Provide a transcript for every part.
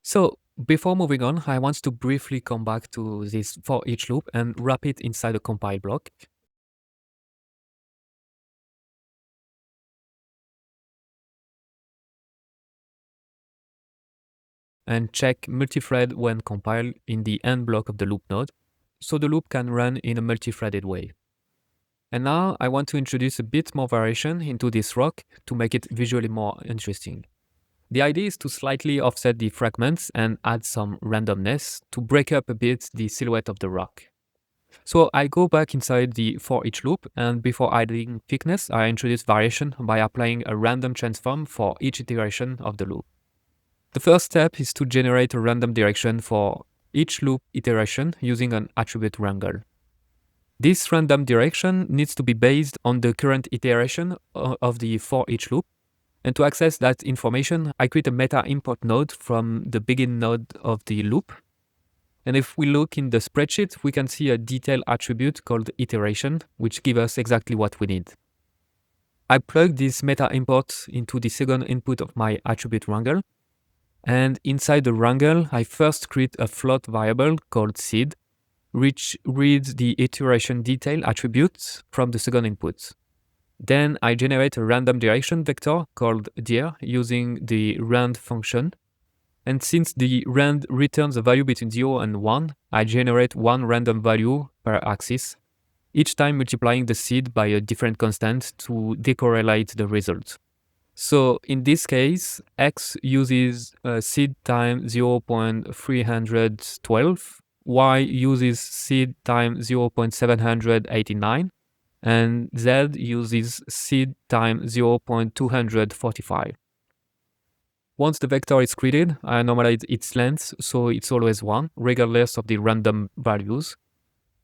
So before moving on, I want to briefly come back to this for each loop and wrap it inside a compile block and check multithread when compiled in the end block of the loop node, so the loop can run in a multi-threaded way. And now I want to introduce a bit more variation into this rock to make it visually more interesting. The idea is to slightly offset the fragments and add some randomness to break up a bit the silhouette of the rock. So I go back inside the for each loop, and before adding thickness, I introduce variation by applying a random transform for each iteration of the loop. The first step is to generate a random direction for each loop iteration using an attribute wrangle. This random direction needs to be based on the current iteration of the for each loop. And to access that information, I create a meta import node from the begin node of the loop. And if we look in the spreadsheet, we can see a detail attribute called iteration, which gives us exactly what we need. I plug this meta import into the second input of my attribute wrangle. And inside the wrangle, I first create a float variable called seed, which reads the iteration detail attribute from the second input. Then I generate a random direction vector called dir using the rand function. And since the rand returns a value between 0 and 1, I generate one random value per axis, each time multiplying the seed by a different constant to decorrelate the result. So in this case, x uses seed times 0.312, y uses seed times 0.789, and z uses seed times 0.245. Once the vector is created, I normalize its length so it's always 1, regardless of the random values.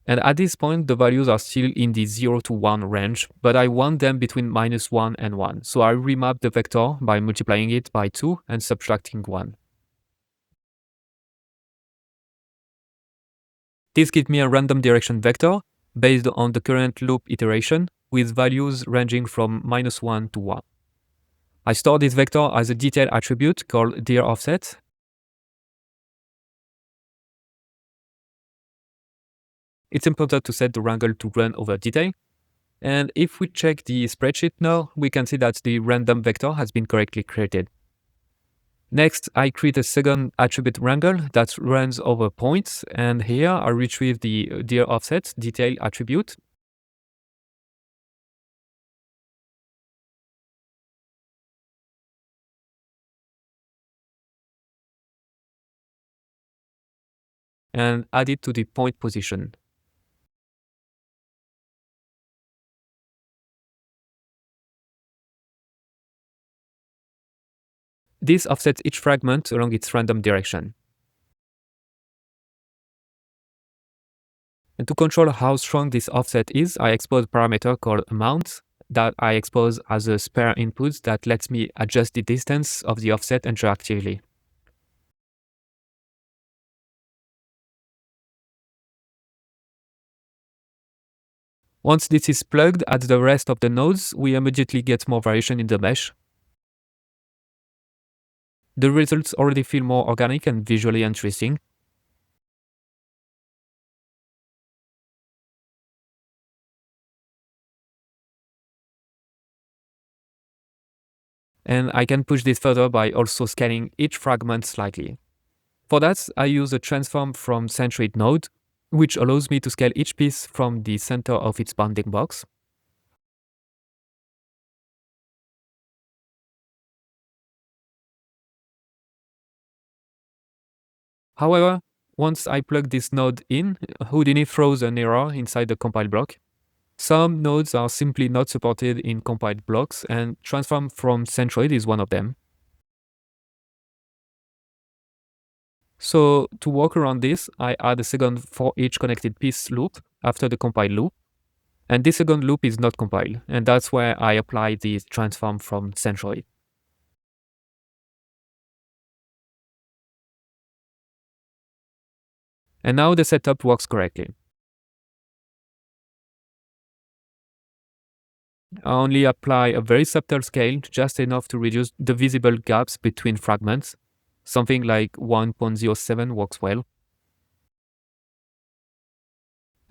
And at this point, the values are still in the 0 to 1 range, but I want them between -1 and 1. So I remap the vector by multiplying it by 2 and subtracting 1. This gives me a random direction vector based on the current loop iteration with values ranging from -1 to 1. I store this vector as a detail attribute called dir offset. It's important to set the wrangle to run over detail. And if we check the spreadsheet now, we can see that the random vector has been correctly created. Next, I create a second attribute wrangle that runs over points, and here I retrieve the dir offset detail attribute. And add it to the point position. This offsets each fragment along its random direction. And to control how strong this offset is, I expose a parameter called amount that I expose as a spare input that lets me adjust the distance of the offset interactively. Once this is plugged at the rest of the nodes, we immediately get more variation in the mesh. The results already feel more organic and visually interesting. And I can push this further by also scaling each fragment slightly. For that, I use a transform from centroid node, which allows me to scale each piece from the center of its bounding box. However, once I plug this node in, Houdini throws an error inside the compile block. Some nodes are simply not supported in compiled blocks, and transform from centroid is one of them. So to work around this, I add a second for each connected piece loop after the compile loop. And this second loop is not compiled, and that's where I apply the transform from centroid. And now the setup works correctly. I only apply a very subtle scale, just enough to reduce the visible gaps between fragments. Something like 1.07 works well.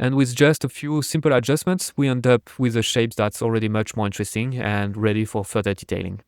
And with just a few simple adjustments, we end up with a shape that's already much more interesting and ready for further detailing.